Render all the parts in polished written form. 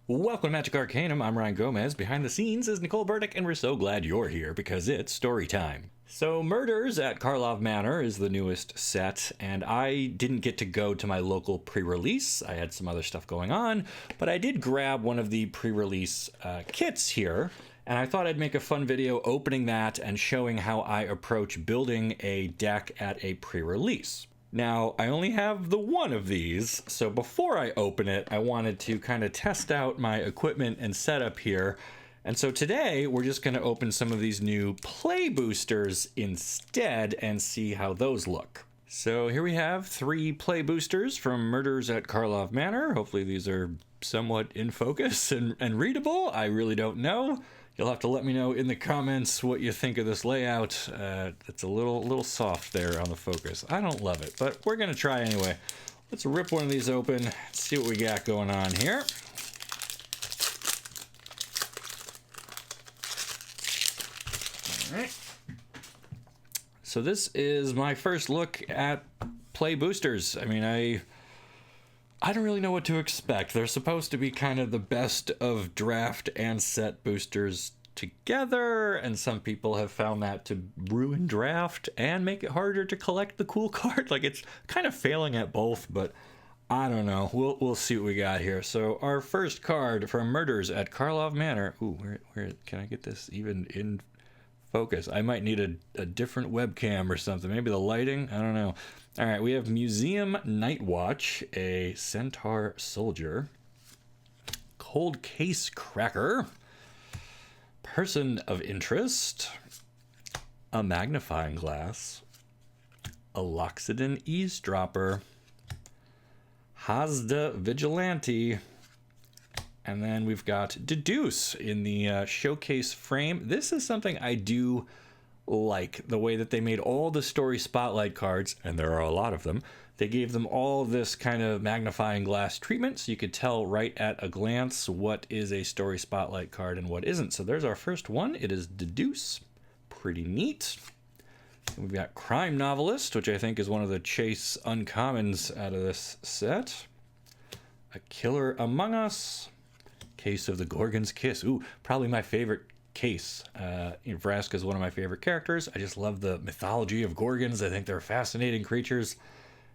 Welcome to Magic Arcanum. I'm Ryan Gomez. Behind the scenes is Nicole Burdick, and we're so glad you're here because it's story time. So, Murders at Karlov Manor is the newest set, and I didn't get to go to my local pre-release. I had some other stuff going on, but I did grab one of the pre-release kits here, and I thought I'd make a fun video opening that and showing how I approach building a deck at a pre-release. Now, I only have the one of these, so before I open it, I wanted to kind of test out my equipment and setup here. And so today, we're just going to open some of these new play boosters instead and see how those look. So here we have 3 play boosters from Murders at Karlov Manor. Hopefully these are somewhat in focus and readable. I really don't know. You'll have to let me know in the comments what you think of this layout. It's a little soft there on the focus. I don't love it, but we're gonna try anyway. Let's rip one of these open, see what we got going on here. All right. So this is my first look at play boosters. I mean, I don't really know what to expect. They're supposed to be kind of the best of draft and set boosters together, and some people have found that to ruin draft and make it harder to collect the cool card. Like, it's kind of failing at both, but I don't know. We'll see what we got here. So our first card from Murders at Karlov Manor. Ooh, where can I get this even in focus? I might need a different webcam or something. Maybe the lighting? I don't know. All right, we have Museum Night Watch, a Centaur Soldier, Cold Case Cracker, Person of Interest, a Magnifying Glass, a Loxodon Eavesdropper, Hazda Vigilante, and then we've got Deduce in the showcase frame. This is something I do like, the way that they made all the story spotlight cards, and there are a lot of them. They gave them all this kind of magnifying glass treatment, so you could tell right at a glance what is a story spotlight card and what isn't. So there's our first one. It is Deduce. Pretty neat. And we've got Crime Novelist, which I think is one of the chase uncommons out of this set. A Killer Among Us. Case of the Gorgon's Kiss. Ooh, probably my favorite case. Vraska is one of my favorite characters. I just love the mythology of Gorgons. I think they're fascinating creatures.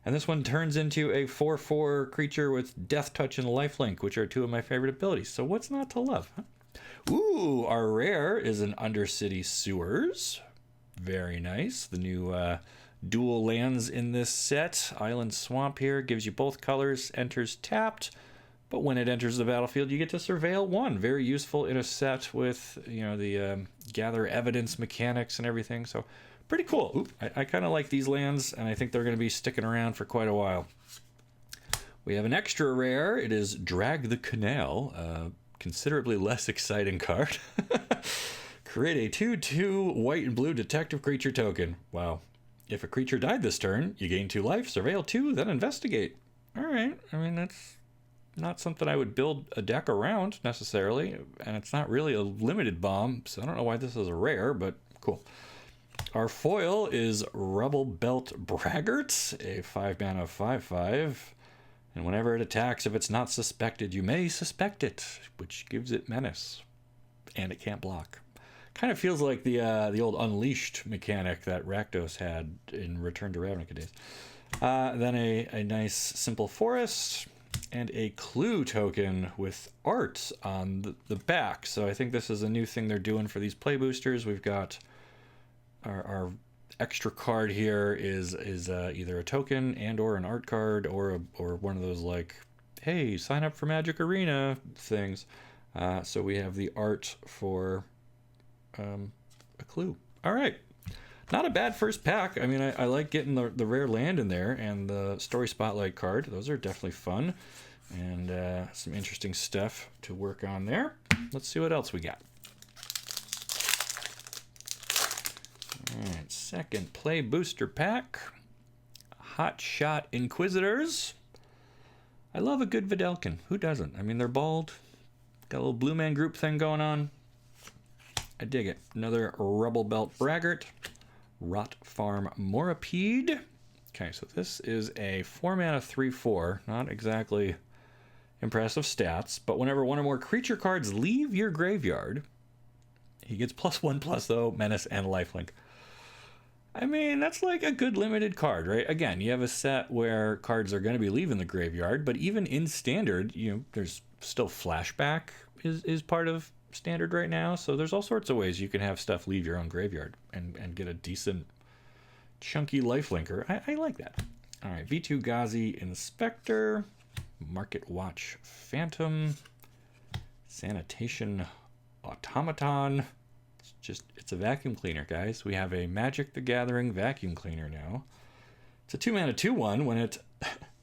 And this one turns into a 4/4 creature with Death Touch and Lifelink, which are 2 of my favorite abilities. So what's not to love? Huh? Ooh, our rare is an Undercity Sewers. Very nice. The new dual lands in this set. Island Swamp here gives you both colors, enters tapped. But when it enters the battlefield, you get to surveil 1. Very useful in a set with, you know, the gather evidence mechanics and everything. So pretty cool. Oop, I kind of like these lands, and I think they're going to be sticking around for quite a while. We have an extra rare. It is Drag the Canal. Considerably less exciting card. Create a 2/2 white and blue detective creature token. Wow. If a creature died this turn, you gain 2 life, surveil 2, then investigate. All right. I mean, that's not something I would build a deck around necessarily, and it's not really a limited bomb, so I don't know why this is a rare, but cool. Our foil is Rubble Belt Braggart, a 5-mana 5/5, and whenever it attacks, if it's not suspected, you may suspect it, which gives it menace, and it can't block. Kind of feels like the old Unleashed mechanic that Rakdos had in Return to Ravnica days. Then a nice simple forest, and a clue token with art on the back. So I think this is a new thing they're doing for these play boosters. We've got our extra card here is either a token and or an art card or one of those, like, hey, sign up for Magic Arena things. So we have the art for a clue. All right. Not a bad first pack. I mean, I like getting the rare land in there and the story spotlight card. Those are definitely fun, and some interesting stuff to work on there. Let's see what else we got. All right, second play booster pack. Hot Shot Inquisitors. I love a good Videlkin. Who doesn't? I mean, they're bald. Got a little Blue Man Group thing going on. I dig it. Another Rubble Belt Braggart. Rot Farm Morapede. Okay, so this is a 4-mana 3/4. Not exactly impressive stats, but whenever one or more creature cards leave your graveyard, he gets +1/+, though, menace and lifelink. I mean, that's like a good limited card, right? Again, you have a set where cards are going to be leaving the graveyard, but even in standard, there's still flashback is part of standard right now, so there's all sorts of ways you can have stuff leave your own graveyard and get a decent chunky lifelinker. I like that. All right, V2 Ghazi Inspector, Market Watch Phantom, Sanitation Automaton. It's a vacuum cleaner, guys. We have a Magic the Gathering vacuum cleaner now. It's a 2-mana 2/1. When it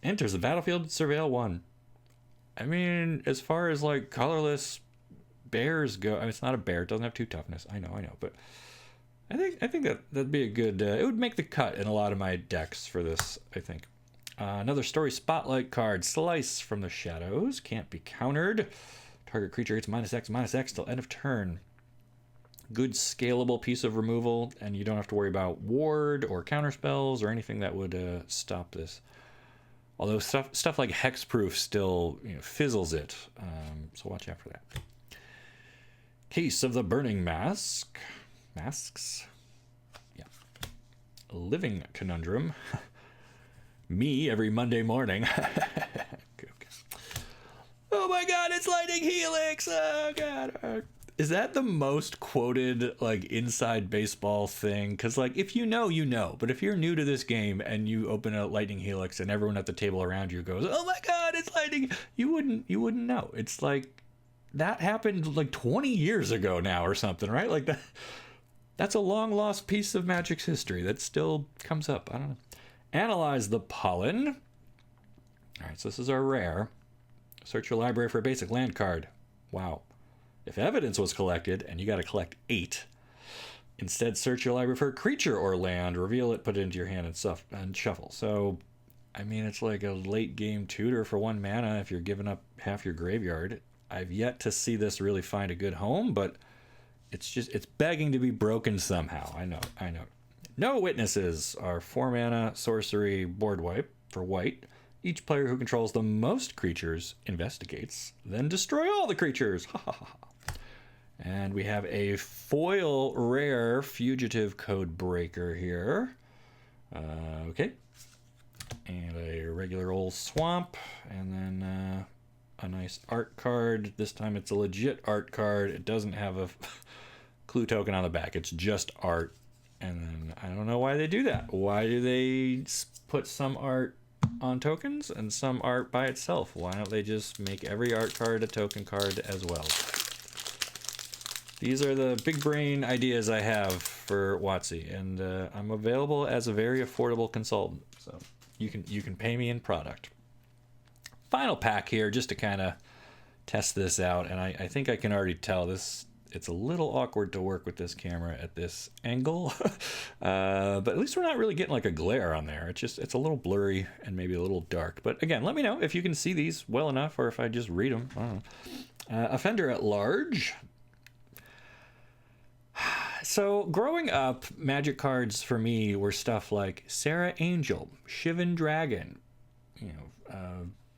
enters the battlefield, surveil 1. I mean, as far as like colorless bears go, I mean, it's not a bear. It doesn't have 2 toughness. I know, but I think that'd be a good. It would make the cut in a lot of my decks for this, I think. Another story spotlight card, Slice from the Shadows. Can't be countered. Target creature gets -X/-X till end of turn. Good scalable piece of removal, and you don't have to worry about ward or counter spells or anything that would stop this. Although stuff like hexproof still fizzles it, so watch out for that. Case of the Burning Masks. Yeah. Living Conundrum. Me every Monday morning. Okay. Oh my God, it's Lightning Helix! Oh God. Is that the most quoted like inside baseball thing? Because like if you know, you know. But if you're new to this game and you open a Lightning Helix and everyone at the table around you goes, "Oh my God, it's Lightning!" You wouldn't know. It's like that happened like 20 years ago now or something, right? Like that. That's a long lost piece of Magic's history that still comes up. I don't know. Analyze the Pollen. All right, so this is our rare. Search your library for a basic land card. Wow. If evidence was collected, and you got to collect 8, instead search your library for a creature or land, reveal it, put it into your hand, and shuffle. So, I mean, it's like a late game tutor for 1 mana if you're giving up half your graveyard. I've yet to see this really find a good home, but it's begging to be broken somehow. I know. No Witnesses are 4 mana sorcery board wipe for white. Each player who controls the most creatures investigates, then destroy all the creatures. Ha ha ha. And we have a foil rare Fugitive Code Breaker here. Okay. And a regular old Swamp. And then a nice art card. This time it's a legit art card. It doesn't have a clue token on the back. It's just art. And then I don't know why they do that. Why do they put some art on tokens and some art by itself? Why don't they just make every art card a token card as well? These are the big brain ideas I have for WotC, and I'm available as a very affordable consultant, so you can pay me in product. Final pack here, just to kind of test this out, and I think I can already tell this. It's a little awkward to work with this camera at this angle, but at least we're not really getting like a glare on there. It's a little blurry and maybe a little dark. But again, let me know if you can see these well enough, or if I just read them. I don't know. Offender at Large. So growing up, Magic cards for me were stuff like Sarah Angel, Shivan Dragon,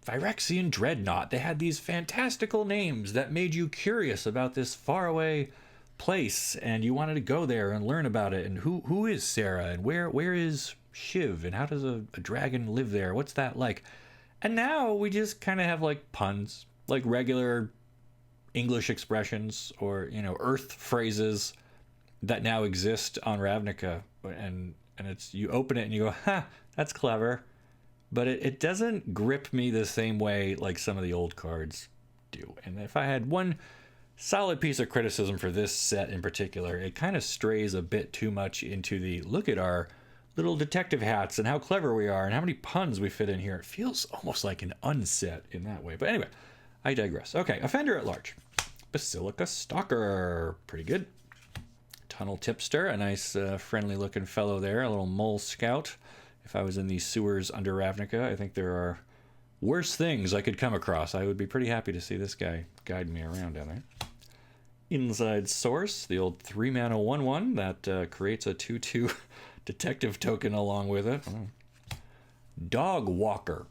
Phyrexian Dreadnought. They had these fantastical names that made you curious about this faraway place, and you wanted to go there and learn about it. And who is Sarah, and where is Shiv, and how does a dragon live there? What's that like? And now we just kind of have like puns, like regular English expressions, or Earth phrases that now exist on Ravnica, and it's, you open it and you go, ha, that's clever. But it doesn't grip me the same way like some of the old cards do. And if I had one solid piece of criticism for this set in particular, it kind of strays a bit too much into the look at our little detective hats and how clever we are and how many puns we fit in here. It feels almost like an unset in that way. But anyway, I digress. Okay, Offender at Large. Basilica Stalker. Pretty good. Tunnel Tipster, a nice friendly looking fellow there, a little mole scout. If I was in the sewers under Ravnica, I think there are worse things I could come across. I would be pretty happy to see this guy guide me around down there. Inside Source, the old 3-mana 1/1 that creates a 2/2 detective token along with it. Dog Walker.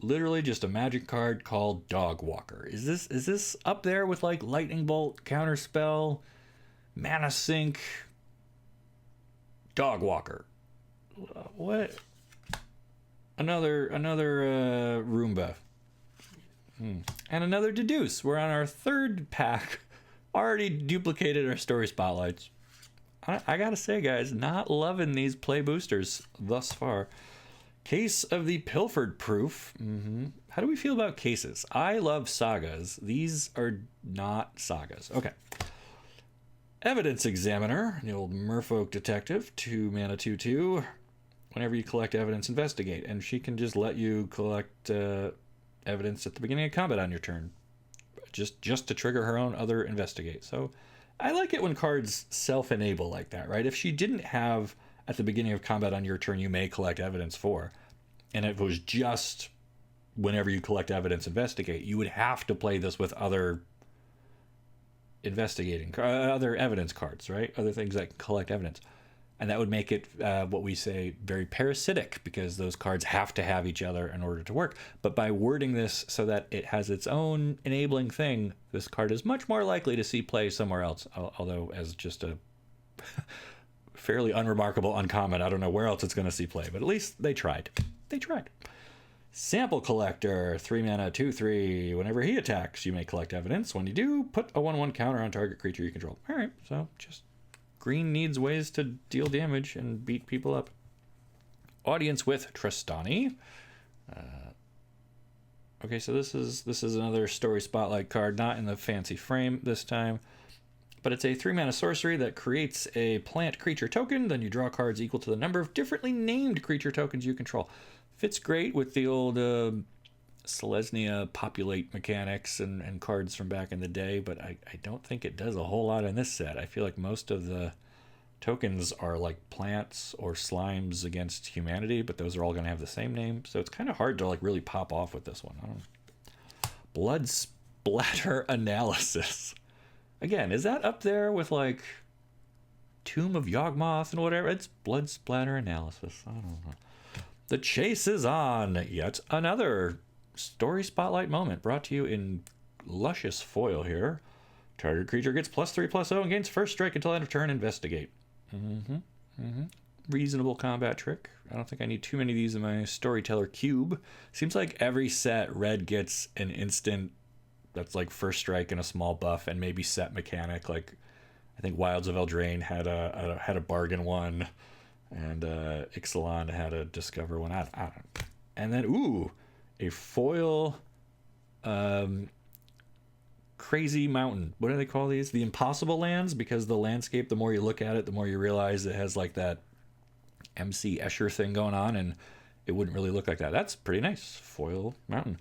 literally just a magic card called Dog Walker. Is this up there with like Lightning Bolt, Counterspell, Mana Sink, Dog Walker? What? Another Roomba. And another Deduce. We're on our third pack. Already duplicated our story spotlights. I gotta say, guys, not loving these play boosters thus far. Case of the Pilfered Proof. How do we feel about cases? I love sagas. These are not sagas. Okay. Evidence Examiner, the old Merfolk Detective, 2 mana 2/2. Whenever you collect evidence, investigate. And she can just let you collect evidence at the beginning of combat on your turn. Just to trigger her own other investigate. So I like it when cards self-enable like that, right? If she didn't have at the beginning of combat on your turn, you may collect evidence for, and if it was just whenever you collect evidence, investigate, you would have to play this with other other evidence cards, right? Other things that can collect evidence. And that would make it, what we say, very parasitic, because those cards have to have each other in order to work. But by wording this so that it has its own enabling thing, this card is much more likely to see play somewhere else. Although, as just a fairly unremarkable uncommon, I don't know where else it's going to see play. But at least they tried. They tried. Sample Collector, 3 mana 2/3. Whenever he attacks, you may collect evidence. When you do, put a 1/1 counter on target creature you control. All right, so just... green needs ways to deal damage and beat people up. Audience with Tristani. Okay, so this is another story spotlight card, not in the fancy frame this time, but it's a 3 mana sorcery that creates a plant creature token. Then you draw cards equal to the number of differently named creature tokens you control. Fits great with the old Selesnya populate mechanics and cards from back in the day, but I don't think it does a whole lot in this set. I feel like most of the tokens are like plants or slimes against humanity, but those are all going to have the same name, so it's kind of hard to like really pop off with this one. I don't know. Blood Splatter Analysis. Again, is that up there with like Tomb of Yawgmoth and whatever? It's Blood Splatter Analysis. I don't know. The chase is on. Yet another story spotlight moment brought to you in luscious foil here. Target creature gets +3/+0 and gains first strike until end of turn. Investigate. Reasonable combat trick. I don't think I need too many of these in my storyteller cube. Seems like every set red gets an instant that's like first strike and a small buff and maybe set mechanic. Like I think Wilds of Eldraine had a bargain one, and Ixalan had a discover one. I don't know. And then a foil crazy mountain. What do they call these? The impossible lands, because the landscape, the more you look at it, the more you realize it has like that MC Escher thing going on, and it wouldn't really look like that. That's pretty nice. Foil mountain.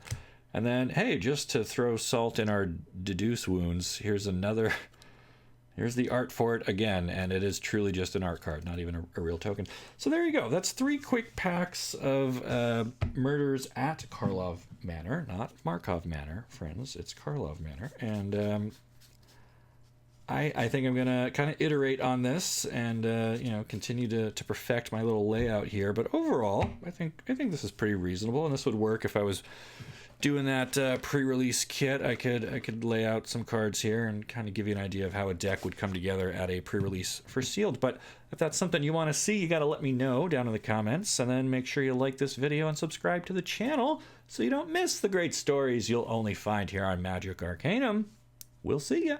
And then, hey, just to throw salt in our deduce wounds, here's the art for it again, and it is truly just an art card, not even a real token. So there you go. That's 3 quick packs of murders at Karlov Manor, not Markov Manor, friends. It's Karlov Manor, and I think I'm gonna kind of iterate on this and continue to perfect my little layout here. But overall, I think this is pretty reasonable, and this would work if I was doing that pre-release kit. I could lay out some cards here and kind of give you an idea of how a deck would come together at a pre-release for sealed. But if that's something you want to see, you got to let me know down in the comments, and then make sure you like this video and subscribe to the channel so you don't miss the great stories you'll only find here on Magic Arcanum. We'll see ya.